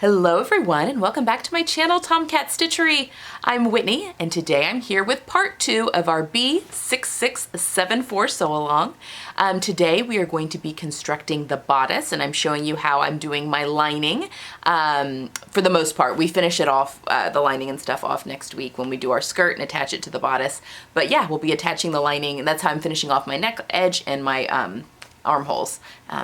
Hello everyone and welcome back to my channel, Tomcat Stitchery. I'm Whitney and today I'm here with part 2 of our B6674 sew along. Today we are going to be constructing the bodice and I'm showing you how I'm doing my lining. For the most part, we finish it off, the lining and stuff off next week when we do our skirt and attach it to the bodice. But yeah, we'll be attaching the lining and that's how I'm finishing off my neck edge and my armholes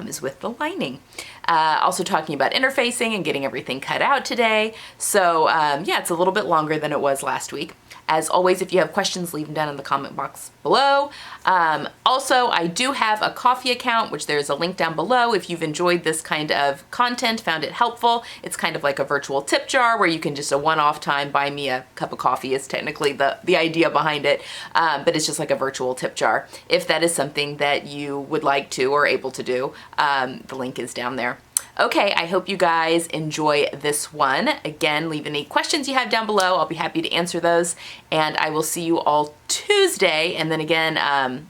is with the lining. Also talking about interfacing and getting everything cut out today. So yeah, it's a little bit longer than it was last week. As always, if you have questions, leave them down in the comment box below. Also, I do have a Ko-fi account, which there's a link down below. If you've enjoyed this kind of content, found it helpful, it's kind of like a virtual tip jar where you can just a one-off time buy me a cup of coffee is technically the idea behind it. But it's just like a virtual tip jar. If that is something that you would like to or able to do, the link is down there. Okay, I hope you guys enjoy this one. Again, leave any questions you have down below. I'll be happy to answer those. And I will see you all Tuesday and then again,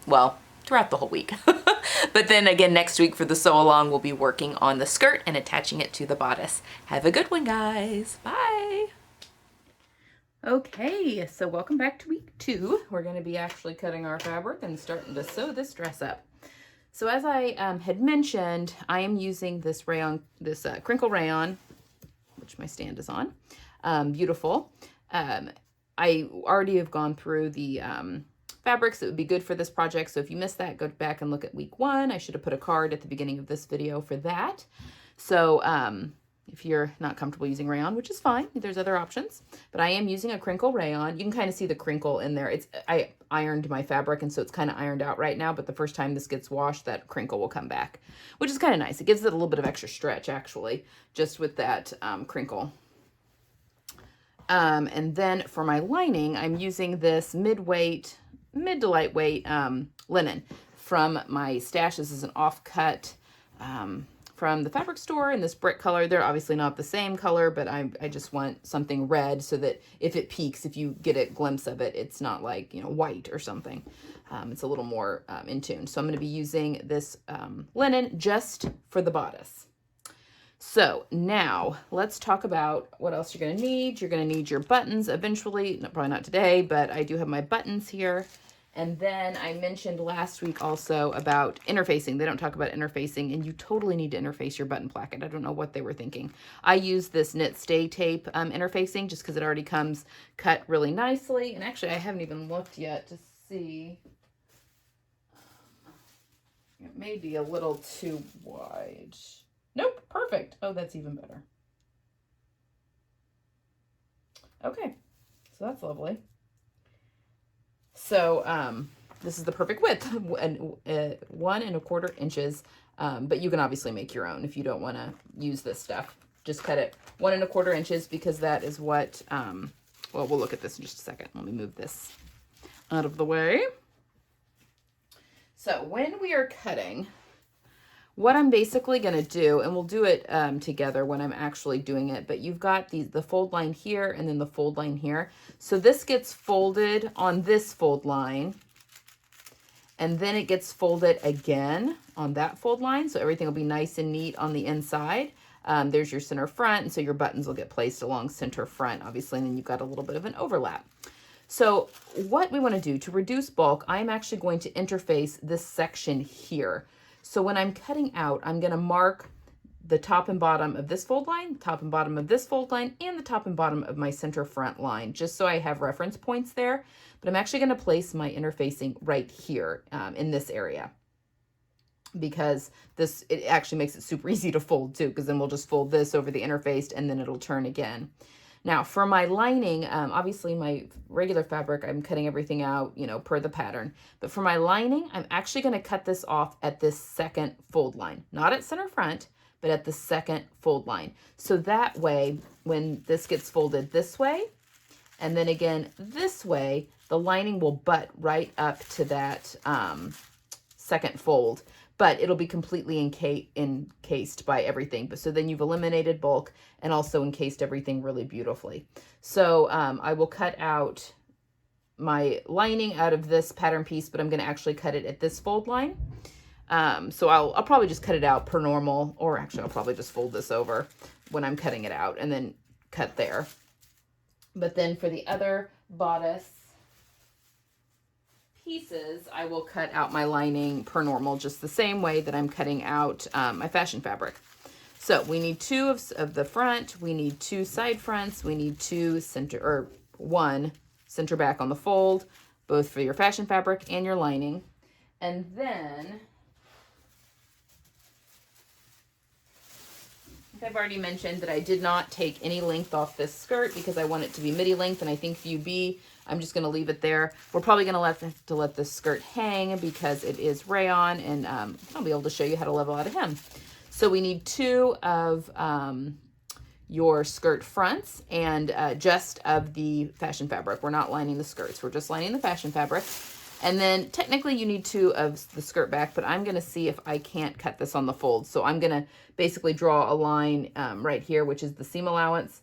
well, throughout the whole week. But then again, next week for the sew along, we'll be working on the skirt and attaching it to the bodice. Have a good one, guys. Bye. Okay, so welcome back to week 2. We're going to be actually cutting our fabric and starting to sew this dress up. So as I had mentioned, I am using this rayon, this crinkle rayon, which my stand is on. Beautiful. I already have gone through the fabrics that would be good for this project. So if you missed that, go back and look at week 1. I should have put a card at the beginning of this video for that. So if you're not comfortable using rayon, which is fine, there's other options, but I am using a crinkle rayon. You can kind of see the crinkle in there. I ironed my fabric and so it's kind of ironed out right now, but the first time this gets washed, that crinkle will come back, which is kind of nice. It gives it a little bit of extra stretch actually, just with that crinkle. And then for my lining, I'm using this mid to lightweight linen from my stash. This is an offcut from the fabric store in this brick color. They're obviously not the same color, but I just want something red so that if it peaks, if you get a glimpse of it, it's not like, you know, white or something. It's a little more in tune. So I'm going to be using this linen just for the bodice. So now let's talk about what else you're going to need. You're going to need your buttons eventually, probably not today, but I do have my buttons here. And then I mentioned last week also about interfacing. They don't talk about interfacing, and you totally need to interface your button placket. I don't know what they were thinking. I use this knit stay tape interfacing just because it already comes cut really nicely. And actually, I haven't even looked yet to see. It may be a little too wide. Nope, perfect. Oh, that's even better. Okay, so that's lovely. So this is the perfect width, 1 1/4 inches, but you can obviously make your own if you don't want to use this stuff. Just cut it 1 1/4 inches because that is what, well, we'll look at this in just a second. Let me move this out of the way. So when we are cutting, what I'm basically going to do, and we'll do it together when I'm actually doing it, but you've got the fold line here and then the fold line here. So this gets folded on this fold line, and then it gets folded again on that fold line. So everything will be nice and neat on the inside. There's your center front, and so your buttons will get placed along center front, obviously, and then you've got a little bit of an overlap. So what we want to do to reduce bulk, I'm actually going to interface this section here. So when I'm cutting out, I'm going to mark the top and bottom of this fold line, top and bottom of this fold line, and the top and bottom of my center front line, just so I have reference points there. But I'm actually going to place my interfacing right here in this area, because it actually makes it super easy to fold too, because then we'll just fold this over the interfaced and then it'll turn again. Now for my lining, obviously my regular fabric, I'm cutting everything out, you know, per the pattern. But for my lining, I'm actually going to cut this off at this second fold line, not at center front, but at the second fold line. So that way, when this gets folded this way, and then again this way, the lining will butt right up to that second fold. But it'll be completely encased by everything. But so then you've eliminated bulk and also encased everything really beautifully. So I will cut out my lining out of this pattern piece, but I'm going to actually cut it at this fold line. So I'll probably just cut it out per normal, or actually I'll probably just fold this over. when I'm cutting it out, and then cut there. But then for the other bodice pieces, I will cut out my lining per normal, just the same way that I'm cutting out my fashion fabric. So we need 2 of the front, we need 2 side fronts, we need 2 center, or 1 center back on the fold, both for your fashion fabric and your lining. And then, I've already mentioned that I did not take any length off this skirt because I want it to be midi length, and I think view B, I'm just going to leave it there. We're probably going to let this skirt hang because it is rayon, and I'll be able to show you how to level out a hem. So we need 2 of your skirt fronts and just of the fashion fabric. We're not lining the skirts. We're just lining the fashion fabric. And then technically you need 2 of the skirt back, but I'm going to see if I can't cut this on the fold. So I'm going to basically draw a line right here, which is the seam allowance,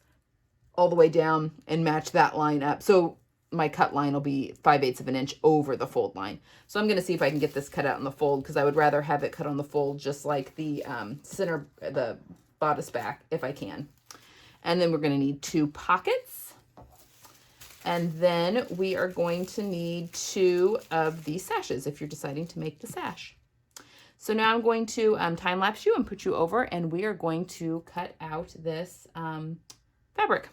all the way down, and match that line up. So my cut line will be 5/8 of an inch over the fold line. So I'm going to see if I can get this cut out in the fold, because I would rather have it cut on the fold just like the the bodice back if I can. And then we're going to need 2 pockets. And then we are going to need 2 of these sashes if you're deciding to make the sash. So now I'm going to time lapse you and put you over, and we are going to cut out this fabric.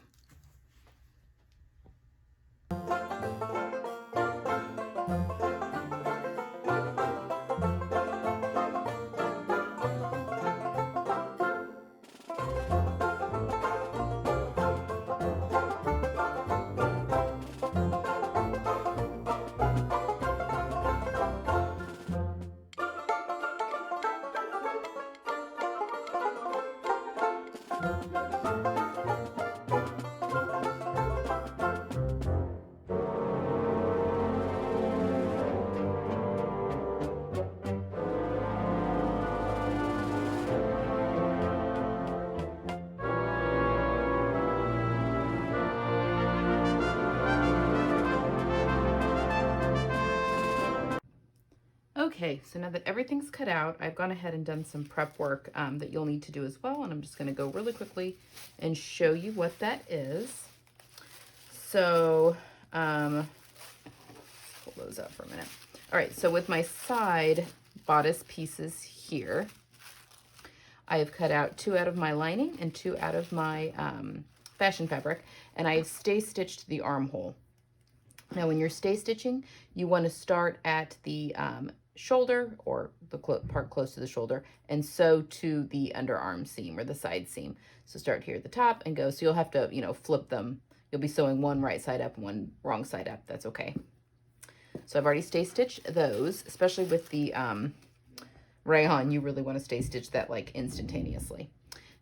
Okay, so now that everything's cut out, I've gone ahead and done some prep work that you'll need to do as well, and I'm just going to go really quickly and show you what that is. So, pull those up for a minute. All right, so with my side bodice pieces here, I have cut out 2 out of my lining and 2 out of my fashion fabric, and I have stay stitched the armhole. Now, when you're stay stitching, you want to start at the shoulder, or the part close to the shoulder, and sew to the underarm seam or the side seam. So start here at the top and go. So you'll have to, flip them. You'll be sewing one right side up and one wrong side up. That's okay. So I've already stay stitched those, especially with the rayon. You really want to stay stitch that like instantaneously.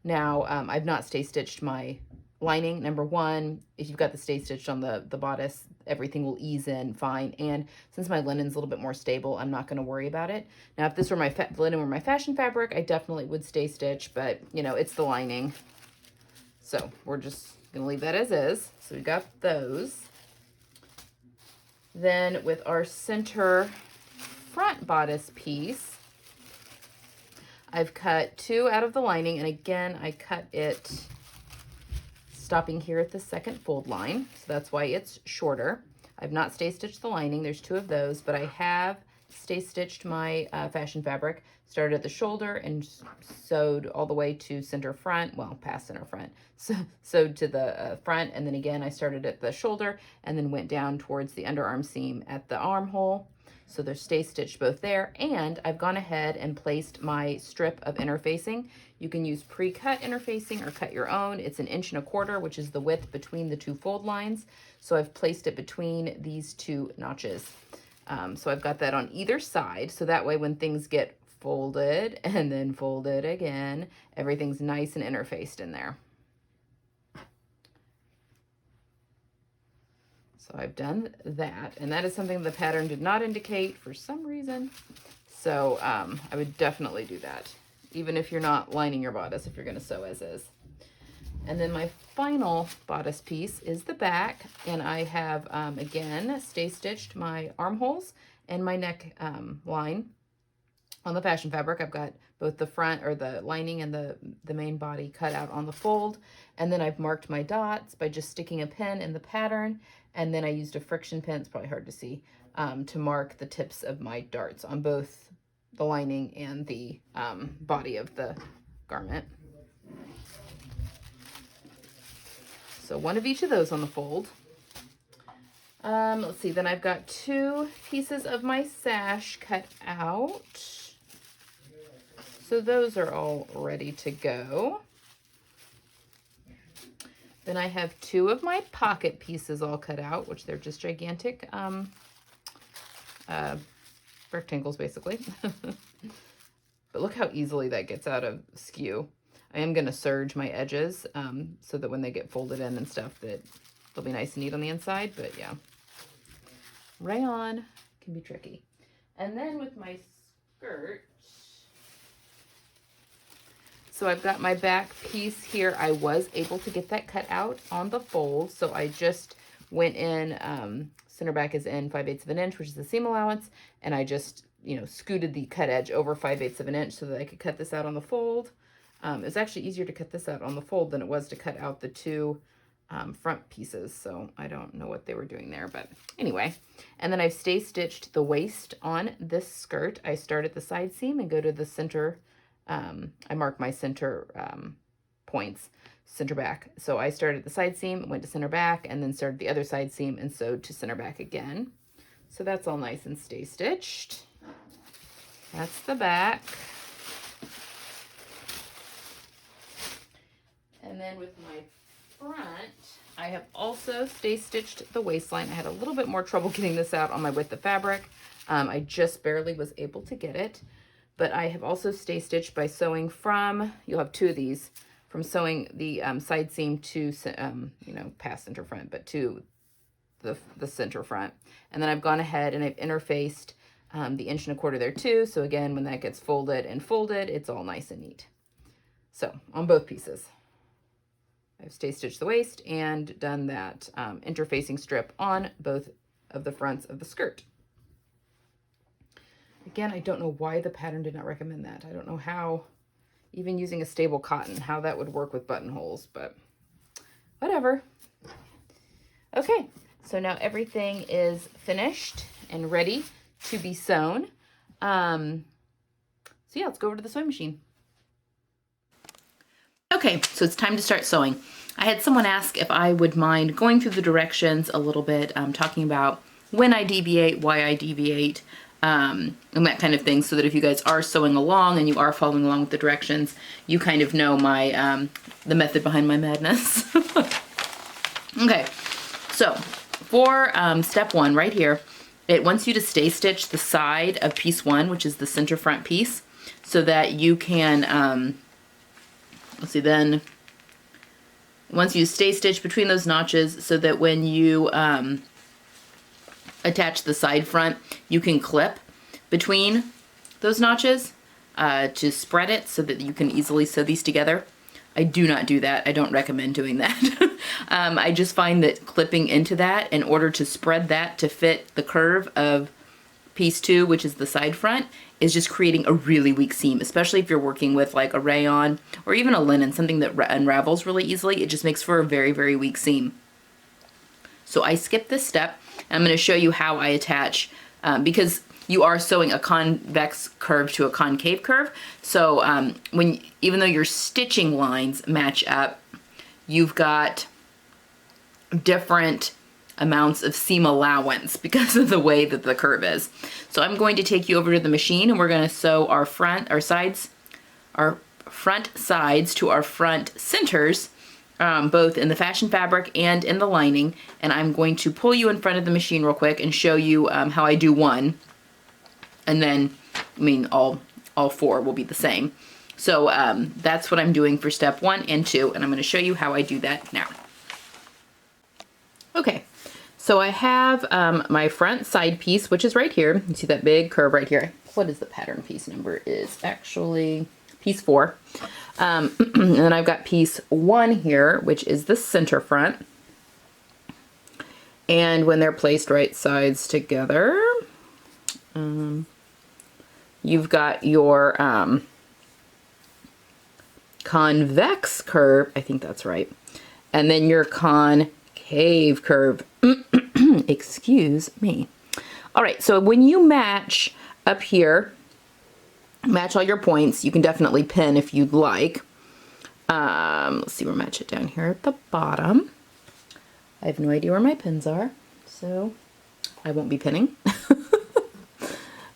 Now, I've not stay stitched my lining. Number 1, if you've got the stay stitched on the bodice, everything will ease in fine. And since my linen's a little bit more stable, I'm not going to worry about it. Now, if this were my linen were my fashion fabric, I definitely would stay stitch, but it's the lining. So we're just going to leave that as is. So we got those. Then with our center front bodice piece, I've cut 2 out of the lining, and again, I cut it stopping here at the second fold line, so that's why it's shorter. I've not stay stitched the lining. There's 2 of those, but I have stay stitched my fashion fabric. Started at the shoulder and sewed all the way to center front, well, past center front. So sewed to the front, and then again I started at the shoulder and then went down towards the underarm seam at the armhole. So they're stay stitched both there, and I've gone ahead and placed my strip of interfacing. You can use pre-cut interfacing or cut your own. It's 1.25 inches, which is the width between the 2 fold lines. So I've placed it between these 2 notches. So I've got that on either side, so that way when things get folded and then folded again, everything's nice and interfaced in there. So I've done that, and that is something the pattern did not indicate for some reason. So I would definitely do that, even if you're not lining your bodice, if you're going to sew as is. And then my final bodice piece is the back, and I have, again, stay stitched my armholes and my neck line on the fashion fabric, I've got both the front or the lining and the main body cut out on the fold. And then I've marked my dots by just sticking a pin in the pattern. And then I used a friction pin, it's probably hard to see, to mark the tips of my darts on both the lining and the body of the garment. So one of each of those on the fold. Let's see, then I've got 2 pieces of my sash cut out. So those are all ready to go. Then I have 2 of my pocket pieces all cut out, which they're just gigantic rectangles basically. But look how easily that gets out of skew. I am going to serge my edges so that when they get folded in and stuff that they'll be nice and neat on the inside, but yeah. Rayon can be tricky. And then with my skirt, so I've got my back piece here. I was able to get that cut out on the fold, so I just went in, center back is in 5/8 of an inch, which is the seam allowance, and I just, you know, scooted the cut edge over 5/8 of an inch so that I could cut this out on the fold. It was actually easier to cut this out on the fold than it was to cut out the 2 front pieces, so I don't know what they were doing there, but anyway. And then I've stay stitched the waist on this skirt. I start at the side seam and go to the center. I mark my center points, center back. So I started at the side seam, went to center back, and then started the other side seam and sewed to center back again. So that's all nice and stay stitched. That's the back. And then with my front, I have also stay stitched the waistline. I had a little bit more trouble getting this out on my width of fabric. I just barely was able to get it, but I have also stay stitched by sewing from, you'll have 2 of these, from sewing the side seam to, you know, past center front, but to the center front. And then I've gone ahead and I've interfaced the 1¼ inch there too. So again, when that gets folded and folded, it's all nice and neat. So on both pieces, I've stay stitched the waist and done that interfacing strip on both of the fronts of the skirt. Again, I don't know why the pattern did not recommend that. I don't know how, even using a stable cotton, how that would work with buttonholes, but whatever. Okay, so now everything is finished and ready to be sewn. So yeah, let's go over to the sewing machine. Okay, so it's time to start sewing. I had someone ask if I would mind going through the directions a little bit, talking about when I deviate, why I deviate, and that kind of thing, so that if you guys are sewing along and you are following along with the directions, you kind of know my the method behind my madness. Okay, so for step 1 right here, it wants you to stay stitch the side of piece 1, which is the center front piece, so that you can, let's see, then once you stay stitch between those notches, so that when you attach the side front, you can clip between those notches to spread it so that you can easily sew these together. I do not do that. I don't recommend doing that. I just find that clipping into that in order to spread that to fit the curve of piece 2, which is the side front, is just creating a really weak seam, especially if you're working with like a rayon or even a linen, something that unravels really easily. It just makes for a very, very weak seam. So I skipped this step, and I'm going to show you how I attach, because you are sewing a convex curve to a concave curve. So even though your stitching lines match up, you've got different amounts of seam allowance because of the way that the curve is. So I'm going to take you over to the machine, and we're going to sew our front sides to our front centers, both in the fashion fabric and in the lining. And I'm going to pull you in front of the machine real quick and show you how I do one. And then, I mean, all 4 will be the same. So that's what I'm doing for step 1 and 2, and I'm going to show you how I do that now. Okay, so I have my front side piece, which is right here. You see that big curve right here. What is the pattern piece number? Is actually piece 4. And then I've got piece 1 here, which is the center front. And when they're placed right sides together, you've got your convex curve, I think that's right, and then your concave curve. Excuse me. All right, so when you match up here, match all your points, you can definitely pin if you'd like. Let's see, we'll match it down here at the bottom. I have no idea where my pins are, so I won't be pinning.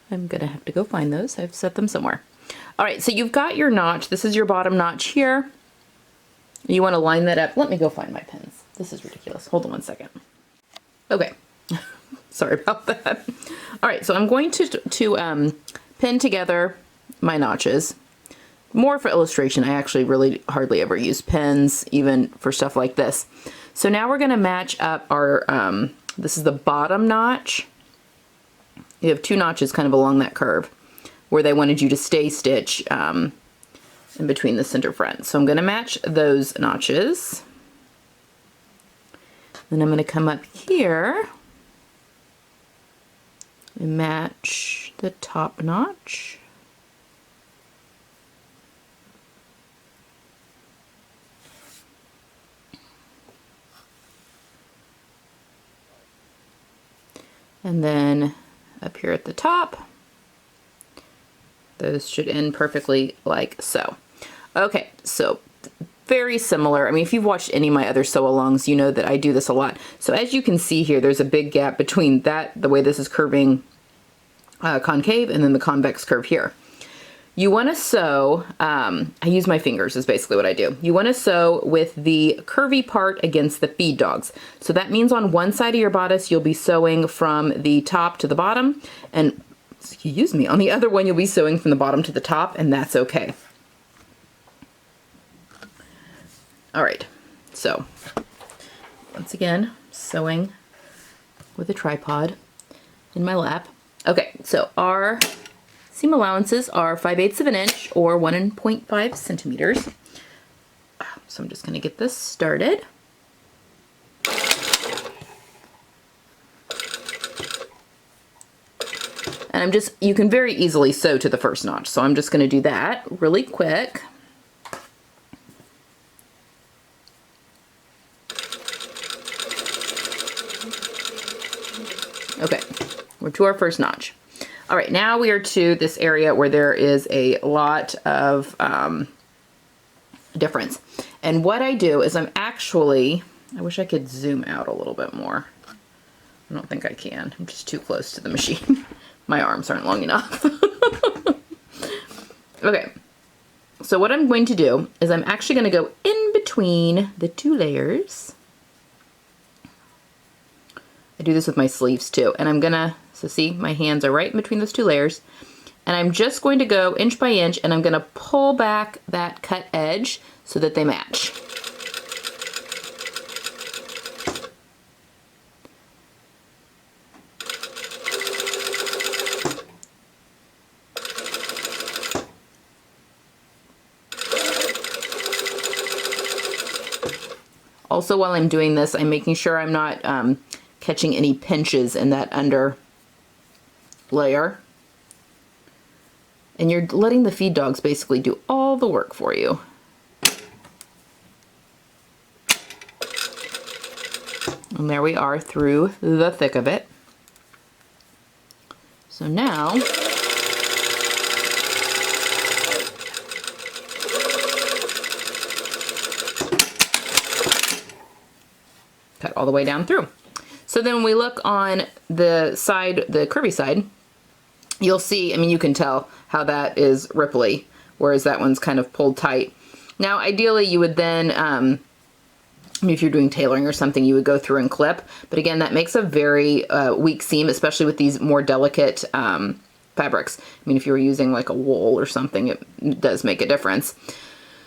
I'm gonna have to go find those. I've set them somewhere. All right, so you've got your notch. This is your bottom notch here. You want to line that up. Let me go find my pins. This is ridiculous. Hold on one second. Okay, sorry about that. All right, so I'm going to pin together my notches. More for illustration. I actually really hardly ever use pins, even for stuff like this. So now we're going to match up our, this is the bottom notch. You have two notches kind of along that curve where they wanted you to stay stitch in between the center front. So I'm going to match those notches. Then I'm going to come up here and match the top notch. And then up here at the top, those should end perfectly like so. Okay, so very similar. I mean, if you've watched any of my other sew-alongs, you know that I do this a lot. So as you can see here, there's a big gap between that, the way this is curving concave, and then the convex curve here. You want to sew, I use my fingers is basically what I do. You want to sew with the curvy part against the feed dogs. So that means on one side of your bodice, you'll be sewing from the top to the bottom, and excuse me, on the other one, you'll be sewing from the bottom to the top, and that's okay. All right, so once again, sewing with a tripod in my lap. Okay, so our seam allowances are 5/8 of an inch or 1.5 centimeters. So I'm just going to get this started. And you can very easily sew to the first notch. So I'm just going to do that really quick. Okay, we're to our first notch. All right, now we are to this area where there is a lot of difference. And what I do is I wish I could zoom out a little bit more. I don't think I can. I'm just too close to the machine. My arms aren't long enough. Okay, so what I'm going to do is I'm actually going to go in between the two layers. I do this with my sleeves too, and I'm gonna, so see, my hands are right in between those two layers, and I'm just going to go inch by inch, and I'm gonna pull back that cut edge so that they match. Also, while I'm doing this, I'm making sure I'm not catching any pinches in that under layer. And you're letting the feed dogs basically do all the work for you. And there we are through the thick of it. So now, cut all the way down through. So then when we look on the side, the curvy side, you'll see, I mean, you can tell how that is ripply, whereas that one's kind of pulled tight. Now, ideally, you would then, I mean, if you're doing tailoring or something, you would go through and clip. But again, that makes a very weak seam, especially with these more delicate fabrics. I mean, if you were using like a wool or something, it does make a difference.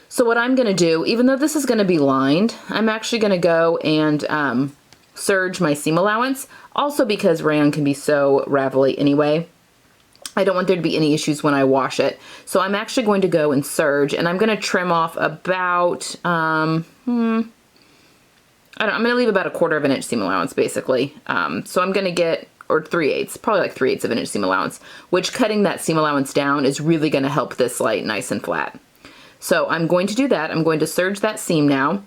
So what I'm going to do, even though this is going to be lined, I'm actually going to go and serge my seam allowance, also because rayon can be so ravelly anyway. I don't want there to be any issues when I wash it. So I'm actually going to go and serge, and I'm going to trim off about, I'm going to leave about 1/4 of an inch seam allowance basically. So I'm going to get or 3/8, probably like 3/8 of an inch seam allowance, which cutting that seam allowance down is really gonna help this light nice and flat. So I'm going to do that. I'm going to serge that seam now.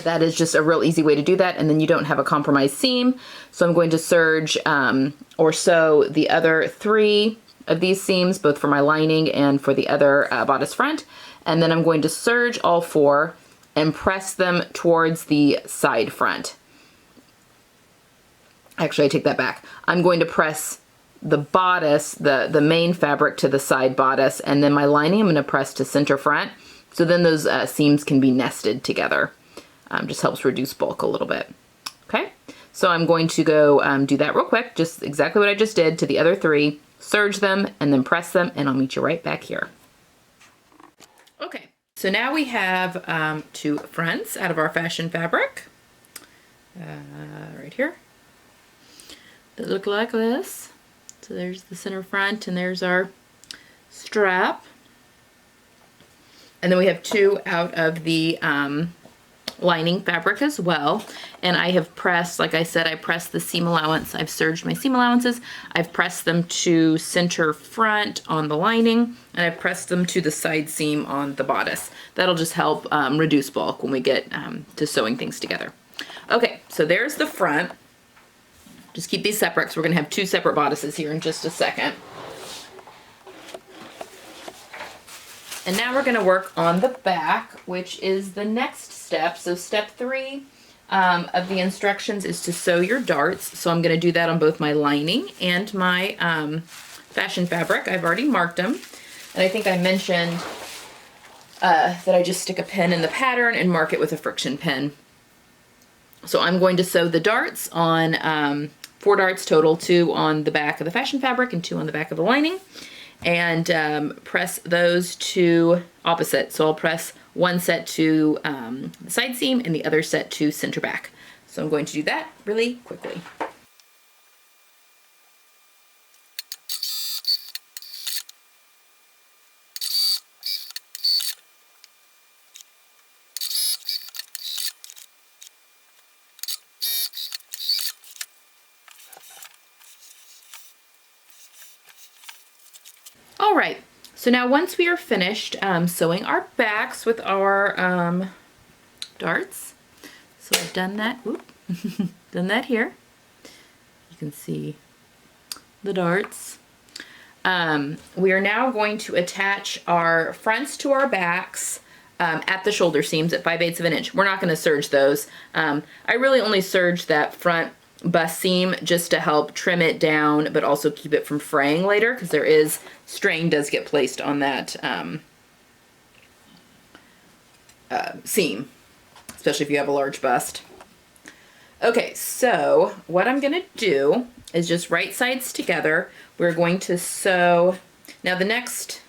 That is just a real easy way to do that, and then you don't have a compromised seam. So I'm going to serge or sew the other 3 of these seams, both for my lining and for the other bodice front. And then I'm going to serge all 4 and press them towards the side front. Actually, I take that back. I'm going to press the bodice, the main fabric, to the side bodice, and then my lining I'm going to press to center front. So then those seams can be nested together. Just helps reduce bulk a little bit. Okay, so I'm going to go do that real quick, just exactly what I just did to the other 3, serge them, and then press them, and I'll meet you right back here. Okay, so now we have 2 fronts out of our fashion fabric, right here. They look like this. So there's the center front, and there's our strap. And then we have 2 out of the lining fabric as well. And I have pressed, like I said, I pressed the seam allowance. I've serged my seam allowances. I've pressed them to center front on the lining, and I've pressed them to the side seam on the bodice. That'll just help reduce bulk when we get to sewing things together. Okay, so there's the front. Just keep these separate because we're going to have 2 separate bodices here in just a second. And now we're going to work on the back, which is the next step. So step 3 of the instructions is to sew your darts. So I'm going to do that on both my lining and my fashion fabric. I've already marked them. And I think I mentioned that I just stick a pin in the pattern and mark it with a friction pin. So I'm going to sew the darts on 4 darts total, 2 on the back of the fashion fabric and 2 on the back of the lining, and press those to opposite. So I'll press one set to the side seam and the other set to center back. So I'm going to do that really quickly. All right, so now once we are finished sewing our backs with our darts, so I've done that, done that here. You can see the darts. We are now going to attach our fronts to our backs at the shoulder seams at 5/8 of an inch. We're not going to serge those. I really only serge that front bust seam just to help trim it down, but also keep it from fraying later, because there is strain does get placed on that seam, especially if you have a large bust. Okay, so what I'm going to do is just right sides together. We're going to sew. Now the next,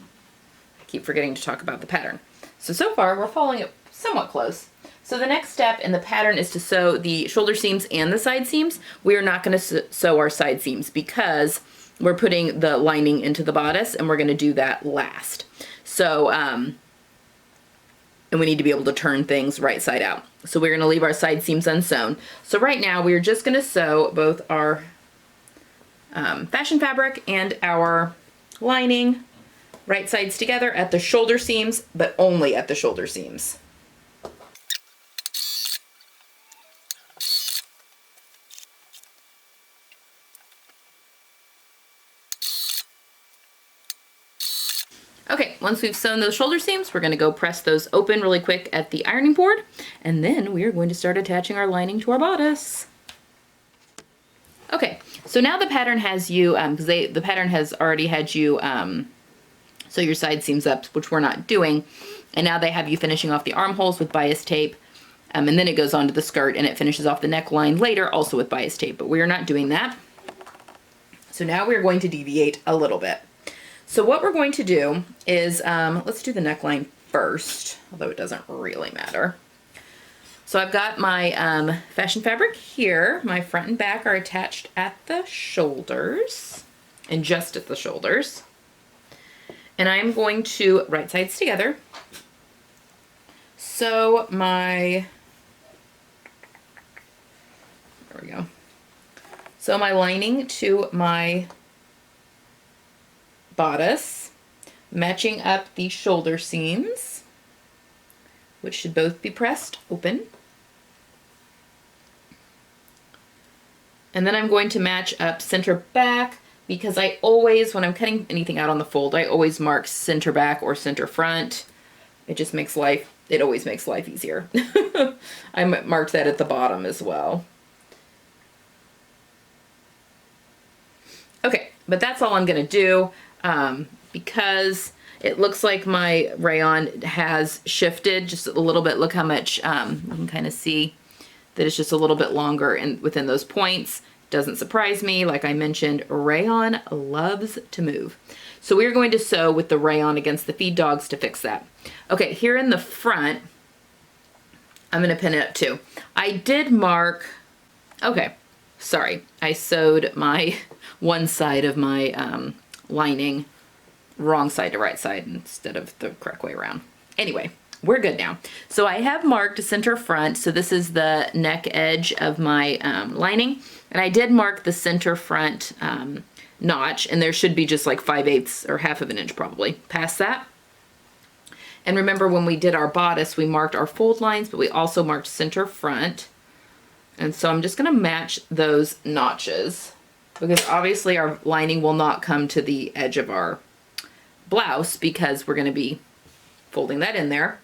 I keep forgetting to talk about the pattern. So far we're following it somewhat close. So the next step in the pattern is to sew the shoulder seams and the side seams. We are not going to sew our side seams because we're putting the lining into the bodice, and we're going to do that last. So, and we need to be able to turn things right side out. So we're going to leave our side seams unsewn. So right now we're just going to sew both our fashion fabric and our lining right sides together at the shoulder seams, but only at the shoulder seams. Okay, once we've sewn those shoulder seams, we're going to go press those open really quick at the ironing board, and then we are going to start attaching our lining to our bodice. Okay, so now the pattern has you, because the pattern has already had you sew your side seams up, which we're not doing, and now they have you finishing off the armholes with bias tape, and then it goes on to the skirt, and it finishes off the neckline later, also with bias tape, but we are not doing that. So now we're going to deviate a little bit. So what we're going to do is, let's do the neckline first, although it doesn't really matter. So I've got my fashion fabric here. My front and back are attached at the shoulders, and just at the shoulders. And I'm going to right sides together sew my, there we go. So my lining to my bodice, matching up the shoulder seams, which should both be pressed open. And then I'm going to match up center back, because I always, when I'm cutting anything out on the fold, I always mark center back or center front. It just makes life, it always makes life easier. I marked that at the bottom as well. Okay, but that's all I'm gonna do, because it looks like my rayon has shifted just a little bit. Look how much, you can kind of see that it's just a little bit longer within those points. Doesn't surprise me. Like I mentioned, rayon loves to move. So we're going to sew with the rayon against the feed dogs to fix that. Okay, here in the front, I'm gonna pin it up too. I did mark, okay, sorry. I sewed my one side of my lining wrong side to right side instead of the correct way around. Anyway, we're good now. So I have marked center front. So this is the neck edge of my lining. And I did mark the center front notch, and there should be just like 5/8 or half of an inch probably past that. And remember, when we did our bodice, we marked our fold lines, but we also marked center front. And so I'm just gonna match those notches, because obviously our lining will not come to the edge of our blouse because we're gonna be folding that in there.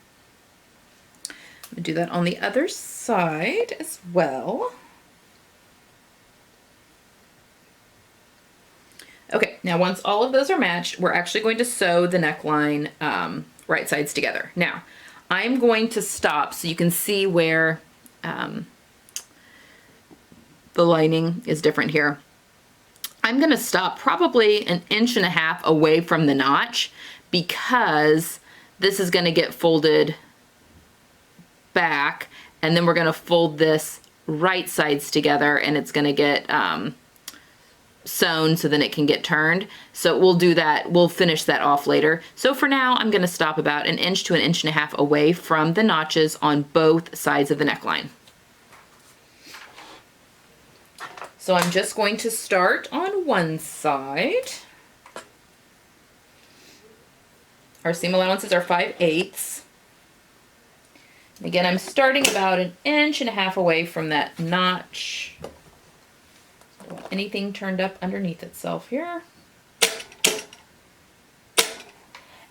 I'm gonna do that on the other side as well. Okay, now once all of those are matched, we're actually going to sew the neckline right sides together. Now, I'm going to stop so you can see where the lining is different here. I'm gonna stop probably 1.5 inches away from the notch, because this is gonna get folded back, and then we're gonna fold this right sides together, and it's gonna get sewn so then it can get turned. So we'll do that, we'll finish that off later. So for now, I'm gonna stop about 1 inch to 1.5 inches away from the notches on both sides of the neckline. So I'm just going to start on one side. Our seam allowances are 5/8. Again, I'm starting about 1.5 inches away from that notch. Don't want anything turned up underneath itself here.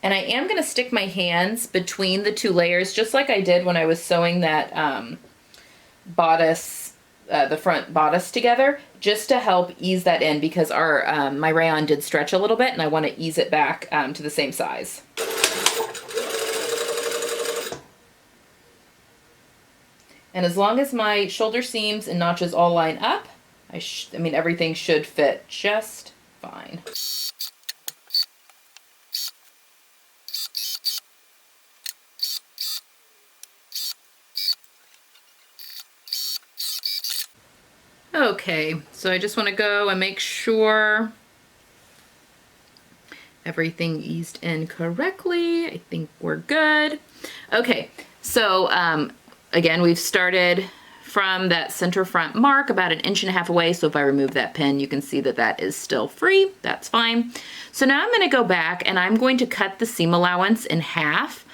And I am going to stick my hands between the two layers, just like I did when I was sewing that bodice, the front bodice together, just to help ease that in, because our my rayon did stretch a little bit, and I want to ease it back to the same size. And as long as my shoulder seams and notches all line up, I mean, everything should fit just fine. Okay, so I just want to go and make sure everything eased in correctly. I think we're good. Okay, so again, we've started from that center front mark about 1.5 inches away. So if I remove that pin, you can see that that is still free. That's fine. So now I'm going to go back and I'm going to cut the seam allowance in half,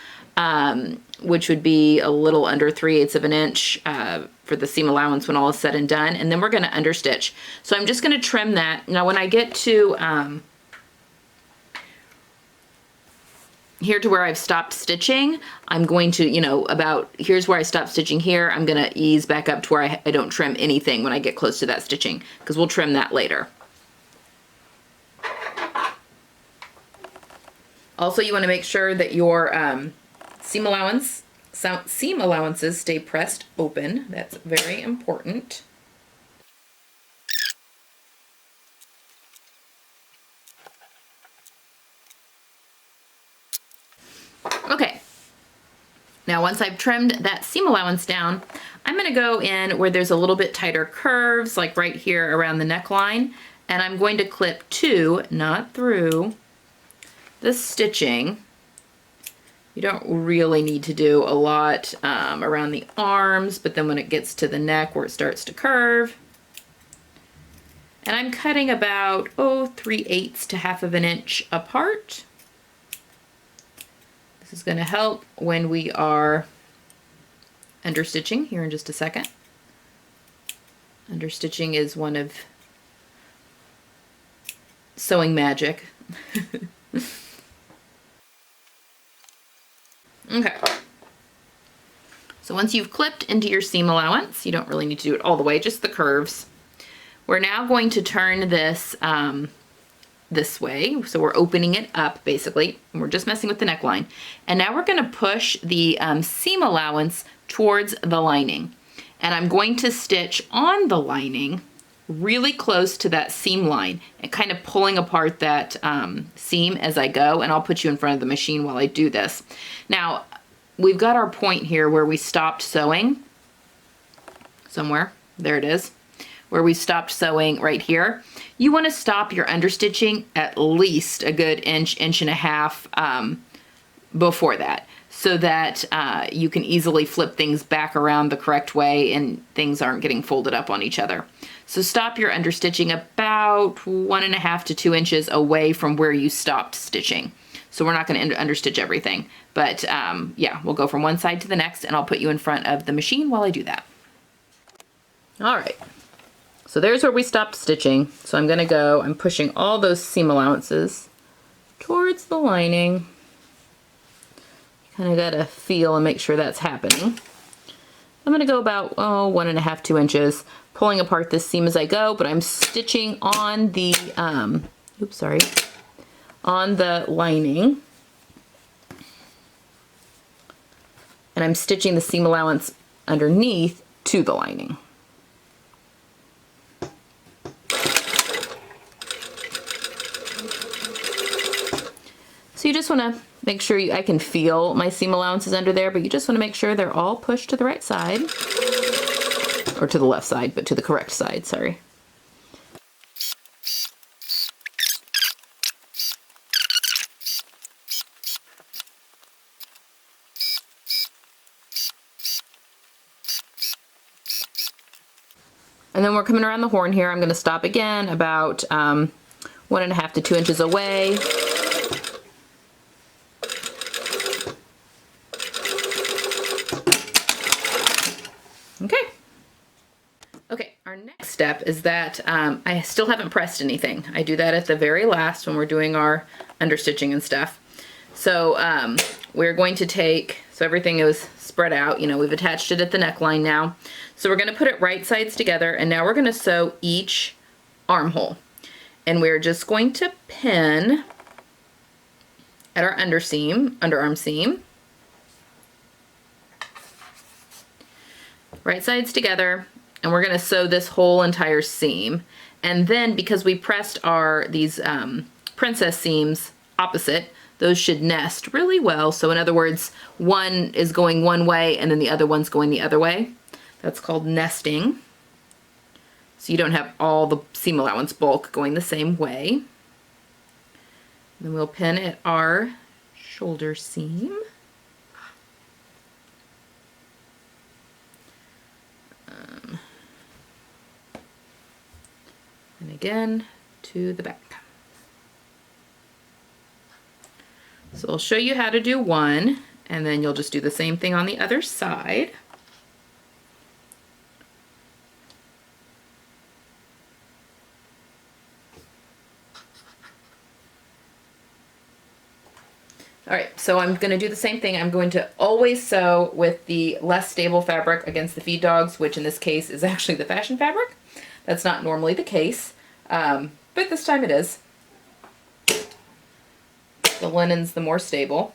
which would be a little under 3/8 of an inch for the seam allowance when all is said and done. And then we're going to understitch. So I'm just going to trim that. Now when I get to here to where I've stopped stitching, I'm going to, you know, about here's where I stopped stitching here, I'm going to ease back up to where I don't trim anything when I get close to that stitching, because we'll trim that later. Also, you want to make sure that your seam allowances stay pressed open. That's very important. Okay, now once I've trimmed that seam allowance down, I'm going to go in where there's a little bit tighter curves, like right here around the neckline, and I'm going to clip to, not through, the stitching. You don't really need to do a lot around the arms, but then when it gets to the neck where it starts to curve, And I'm cutting about, 3/8 to 1/2 of an inch apart. This is gonna help when we are understitching here in just a second. Understitching is one of sewing magic. Okay. So once you've clipped into your seam allowance, you don't really need to do it all the way, just the curves. We're now going to turn this this way. So we're opening it up basically, and we're just messing with the neckline. And now we're gonna push the seam allowance towards the lining. And I'm going to stitch on the lining really close to that seam line and kind of pulling apart that seam as I go, and I'll put you in front of the machine while I do this. Now, we've got our point here where we stopped sewing somewhere. There it is, where we stopped sewing right here. You want to stop your understitching at least a good inch, inch and a half before that, so that you can easily flip things back around the correct way and things aren't getting folded up on each other. So stop your understitching about 1.5 to 2 inches away from where you stopped stitching. So we're not going to understitch everything, but yeah, we'll go from one side to the next, and I'll put you in front of the machine while I do that. All right, so there's where we stopped stitching. So I'm gonna go, I'm pushing all those seam allowances towards the lining. Kind of gotta feel and make sure that's happening. I'm gonna go about 1.5, 2 inches, pulling apart this seam as I go, but I'm stitching on the, on the lining. And I'm stitching the seam allowance underneath to the lining. So you just want to make sure I can feel my seam allowances under there, but you just want to make sure they're all pushed to the right side, or to the left side, but to the correct side, sorry. And then we're coming around the horn here. I'm going to stop again about 1.5 to 2 inches away. Okay, our next step is that I still haven't pressed anything. I do that at the very last when we're doing our understitching and stuff. So we're going to take, so everything is spread out, you know, we've attached it at the neckline now. So we're gonna put it right sides together, and now we're gonna sew each armhole. And we're just going to pin at our underarm seam. Right sides together. And we're going to sew this whole entire seam. And then because we pressed these princess seams opposite, those should nest really well. So in other words, one is going one way and then the other one's going the other way. That's called nesting. So you don't have all the seam allowance bulk going the same way. And then we'll pin at our shoulder seam. And again to the back. So I'll show you how to do one, and then you'll just do the same thing on the other side. All right, so I'm going to do the same thing. I'm going to always sew with the less stable fabric against the feed dogs, which in this case is actually the fashion fabric. That's not normally the case, but this time it is. The linen's the more stable.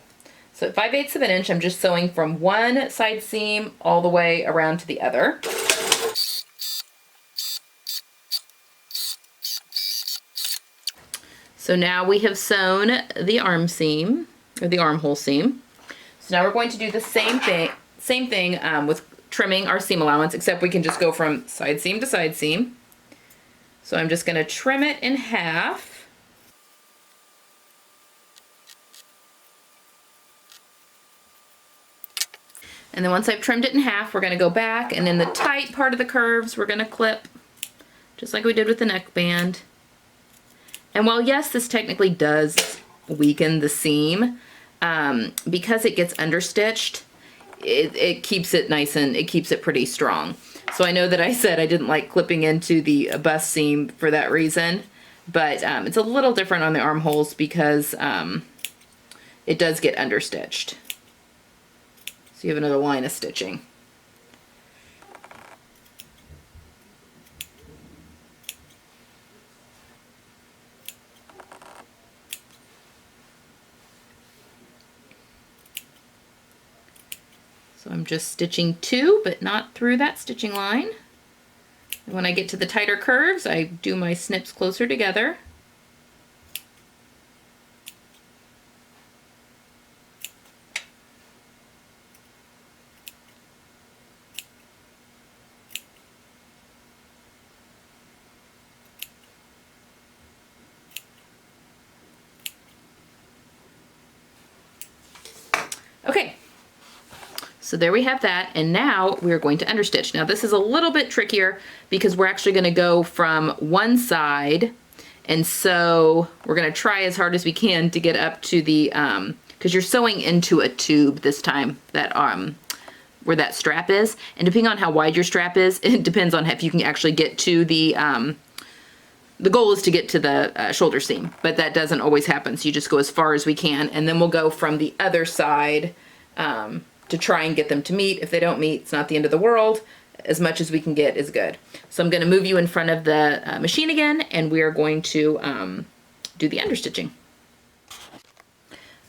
So at 5/8 of an inch, I'm just sewing from one side seam all the way around to the other. So now we have sewn the arm seam, or the armhole seam. So now we're going to do the same thing with trimming our seam allowance, except we can just go from side seam to side seam. So I'm just going to trim it in half. And then once I've trimmed it in half, we're going to go back, and in the tight part of the curves, we're going to clip just like we did with the neckband. And while yes, this technically does weaken the seam, because it gets understitched, it keeps it nice and it keeps it pretty strong. So I know that I said I didn't like clipping into the bust seam for that reason, but it's a little different on the armholes because it does get understitched. So you have another line of stitching. So I'm just stitching 2, but not through that stitching line. And when I get to the tighter curves, I do my snips closer together. Okay. So there we have that, and now we're going to understitch. Now this is a little bit trickier because we're actually going to go from one side, and so we're going to try as hard as we can to get up to the, because you're sewing into a tube this time, that where that strap is, and depending on how wide your strap is, it depends on if you can actually get to the goal is to get to the shoulder seam, but that doesn't always happen, so you just go as far as we can, and then we'll go from the other side to try and get them to meet. If they don't meet, it's not the end of the world. As much as we can get is good. So I'm going to move you in front of the machine again, and we are going to do the understitching.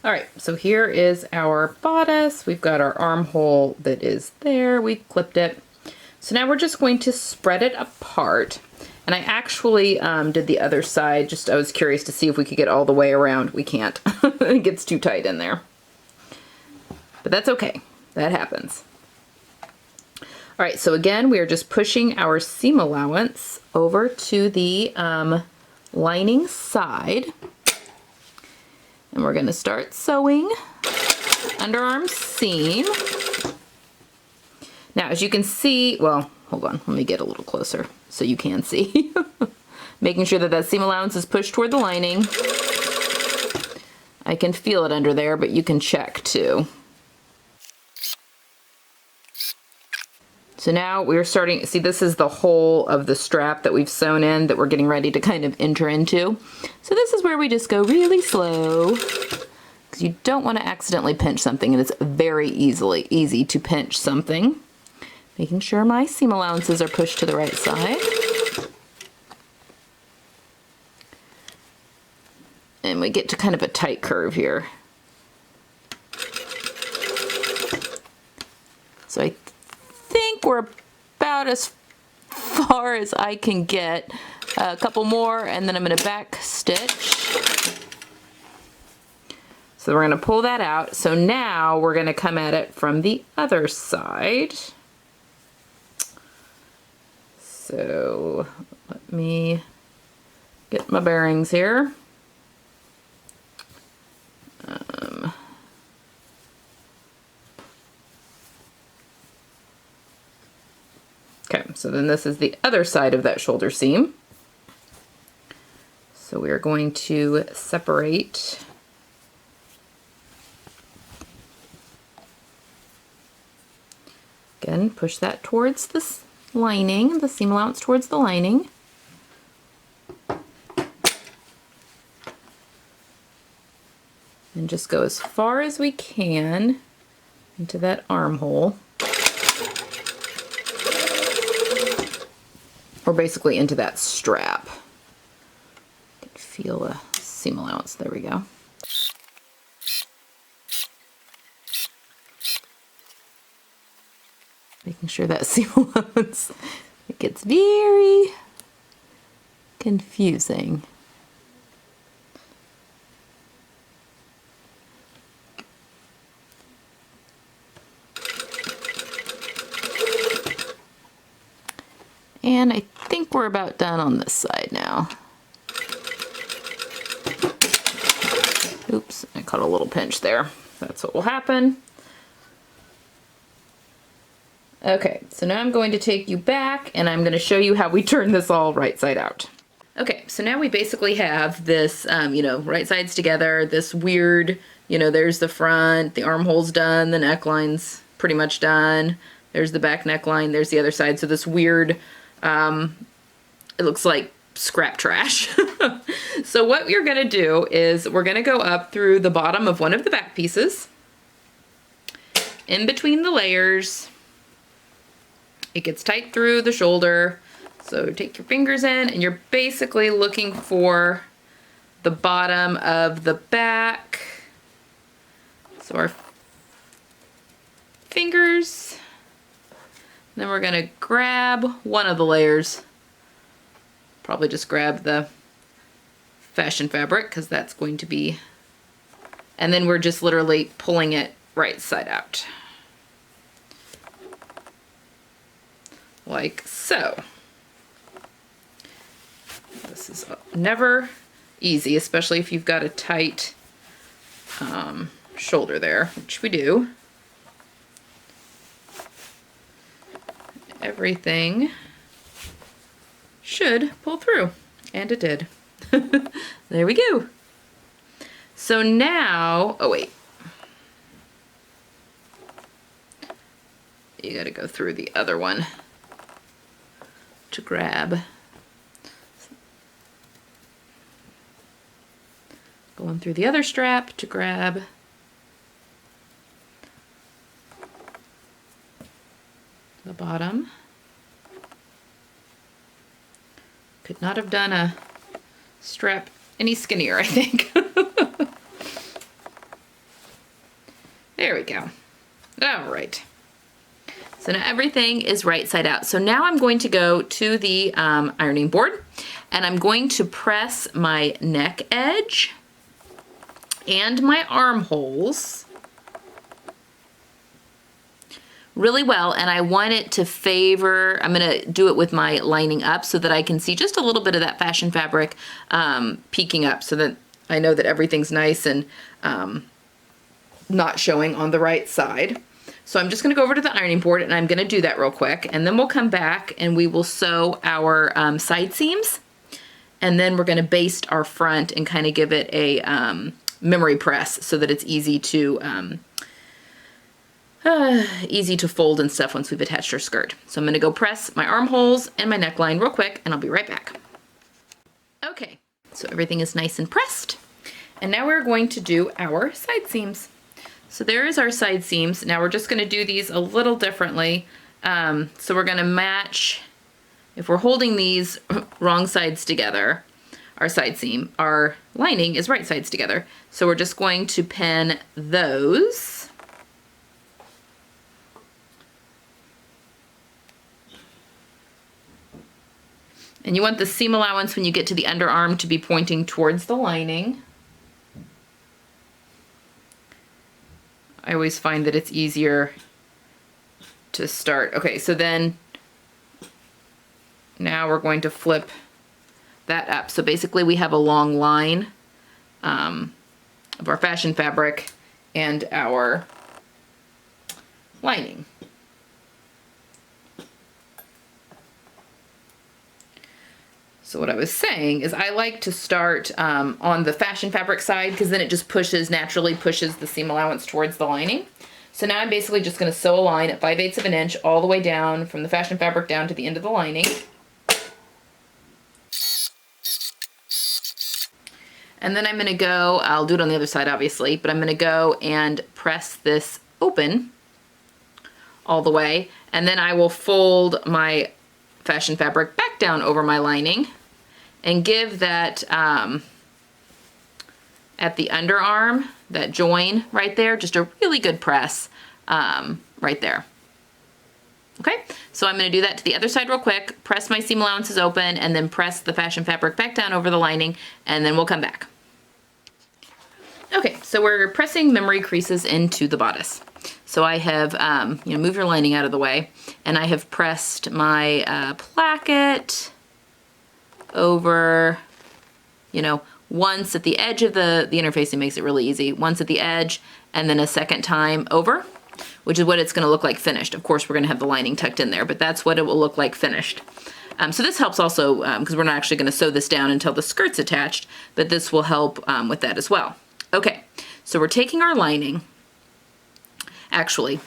All right, so here is our bodice. We've got our armhole that is there. We clipped it. So now we're just going to spread it apart. And I actually did the other side, just I was curious to see if we could get all the way around. We can't. It gets too tight in there. But that's okay. That happens. All right, so again, we are just pushing our seam allowance over to the lining side. And we're gonna start sewing underarm seam. Now, as you can see, well, hold on, let me get a little closer so you can see. Making sure that that seam allowance is pushed toward the lining. I can feel it under there, but you can check too. So now we're starting, see, this is the hole of the strap that we've sewn in that we're getting ready to kind of enter into. So this is where we just go really slow, because you don't want to accidentally pinch something, and it's very easy to pinch something. Making sure my seam allowances are pushed to the right side. And we get to kind of a tight curve here. So I think we're about as far as I can get. A couple more, and then I'm going to back stitch. So we're going to pull that out. So now we're going to come at it from the other side. So let me get my bearings here. Okay, so then this is the other side of that shoulder seam. So we are going to separate again, push that towards this lining, the seam allowance towards the lining. And just go as far as we can into that armhole. Or basically into that strap. You can feel the seam allowance. There we go. Making sure that seam allowance, it gets very confusing. And I think we're about done on this side now. Oops, I caught a little pinch there. That's what will happen. Okay, so now I'm going to take you back and I'm going to show you how we turn this all right side out. Okay, so now we basically have this, you know, right sides together, this weird, you know, there's the front, the armhole's done, the neckline's pretty much done, there's the back neckline, there's the other side, so this weird, it looks like scrap trash. So what we're gonna do is we're gonna go up through the bottom of one of the back pieces, in between the layers. It gets tight through the shoulder. So take your fingers in and you're basically looking for the bottom of the back. So our fingers, then we're gonna grab one of the layers. Probably just grab the fashion fabric because that's going to be, and then we're just literally pulling it right side out. Like so. This is never easy, especially if you've got a tight shoulder there, which we do. Everything should pull through, and it did. There we go. So now, oh wait. You gotta go through the other one to grab. Going through the other strap to grab the bottom. Could not have done a strap any skinnier, I think. There we go. All right. So now everything is right side out. So now I'm going to go to the ironing board and I'm going to press my neck edge and my armholes really well, and I want it to favor, I'm gonna do it with my lining up so that I can see just a little bit of that fashion fabric peeking up so that I know that everything's nice and not showing on the right side. So I'm just gonna go over to the ironing board and I'm gonna do that real quick, and then we'll come back and we will sew our side seams, and then we're gonna baste our front and kind of give it a memory press so that it's easy to fold and stuff once we've attached our skirt. So I'm gonna go press my armholes and my neckline real quick and I'll be right back. Okay, so everything is nice and pressed. And now we're going to do our side seams. So there is our side seams. Now we're just gonna do these a little differently. So we're gonna match, if we're holding these wrong sides together, our side seam, our lining is right sides together. So we're just going to pin those. And you want the seam allowance when you get to the underarm to be pointing towards the lining. I always find that it's easier to start. Okay, so then now we're going to flip that up. So basically we have a long line of our fashion fabric and our lining. So what I was saying is I like to start on the fashion fabric side because then it just naturally pushes the seam allowance towards the lining. So now I'm basically just going to sew a line at 5/8 of an inch all the way down from the fashion fabric down to the end of the lining. And then I'm going to go, I'll do it on the other side obviously, but I'm going to go and press this open all the way, and then I will fold my fashion fabric back down over my lining and give that at the underarm, that join right there, just a really good press right there. Okay, so I'm going to do that to the other side real quick, press my seam allowances open, and then press the fashion fabric back down over the lining, and then we'll come back. Okay, so we're pressing memory creases into the bodice. So I have, move your lining out of the way, and I have pressed my placket over, once at the edge of the interfacing makes it really easy, once at the edge, and then a second time over, which is what it's going to look like finished. Of course, we're going to have the lining tucked in there, but that's what it will look like finished. So this helps also because we're not actually going to sew this down until the skirt's attached, but this will help with that as well. Okay, so we're taking our lining. Actually,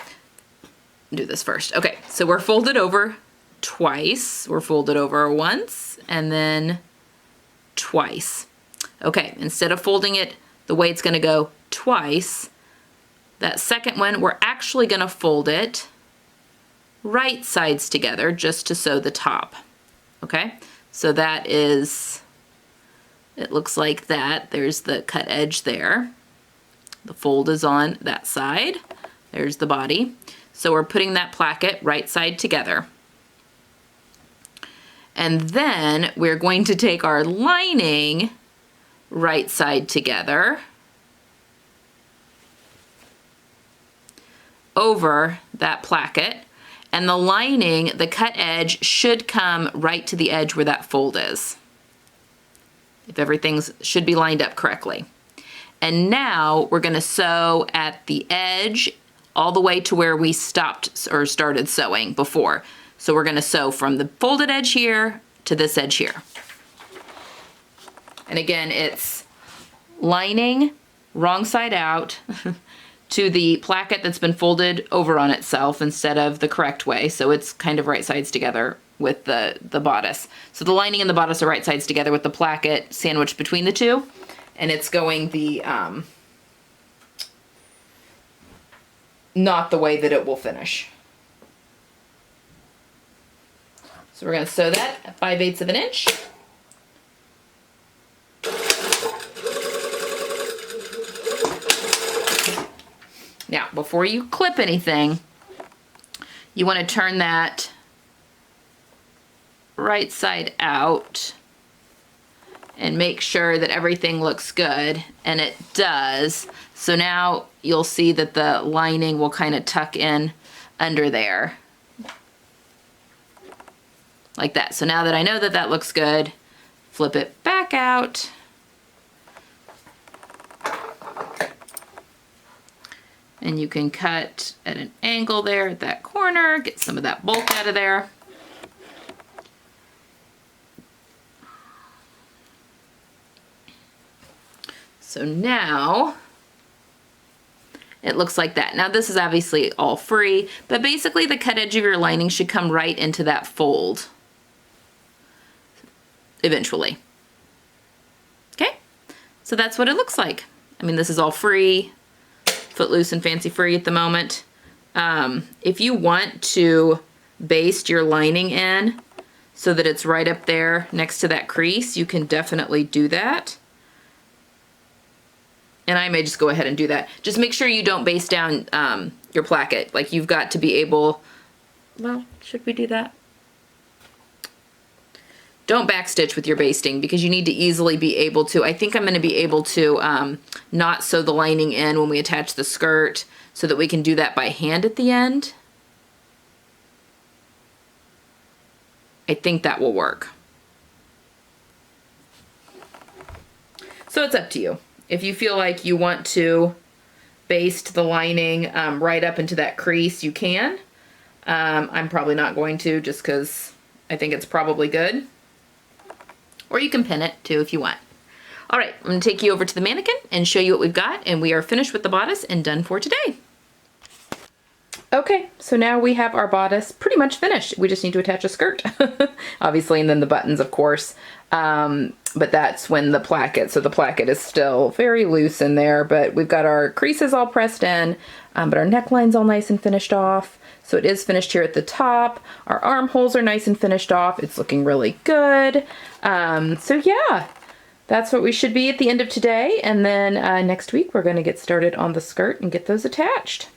do this first. Okay, so we're folded over twice. We're folded over once and then twice. Okay, instead of folding it the way it's going to go twice, that second one, we're actually going to fold it right sides together just to sew the top. Okay, so that is, it looks like that. There's the cut edge there. The fold is on that side. There's the body. So we're putting that placket right side together. And then we're going to take our lining right side together over that placket. And the lining, the cut edge, should come right to the edge where that fold is. If everything's should be lined up correctly. And now we're going to sew at the edge all the way to where we stopped or started sewing before. So we're going to sew from the folded edge here to this edge here. And again, it's lining wrong side out to the placket that's been folded over on itself instead of the correct way. So it's kind of right sides together with the bodice. So the lining and the bodice are right sides together with the placket sandwiched between the two. And it's going the, not the way that it will finish. So we're going to sew that at 5/8 of an inch. Now, before you clip anything, you want to turn that right side out and make sure that everything looks good, and it does. So now you'll see that the lining will kind of tuck in under there. Like that. So now that I know that that looks good, flip it back out. And you can cut at an angle there at that corner, get some of that bulk out of there. So now it looks like that. Now this is obviously all free, but basically the cut edge of your lining should come right into that fold eventually. Okay, so that's what it looks like. I mean, this is all free, Footloose and Fancy Free at the moment. If you want to baste your lining in so that it's right up there next to that crease, you can definitely do that. And I may just go ahead and do that. Just make sure you don't baste down your placket. Like, you've got to be able, well, should we do that? Don't backstitch with your basting because you need to easily be able to, I think I'm going to be able to not sew the lining in when we attach the skirt so that we can do that by hand at the end. I think that will work. So it's up to you. If you feel like you want to baste the lining right up into that crease, you can. I'm probably not going to just because I think it's probably good. Or you can pin it too if you want. All right, I'm gonna take you over to the mannequin and show you what we've got, and we are finished with the bodice and done for today. Okay, so now we have our bodice pretty much finished. We just need to attach a skirt, obviously, and then the buttons, of course. But that's when the placket, so the placket is still very loose in there, but we've got our creases all pressed in, but our neckline's all nice and finished off. So it is finished here at the top. Our armholes are nice and finished off. It's looking really good. So yeah, that's what we should be at the end of today. And then next week, we're gonna get started on the skirt and get those attached.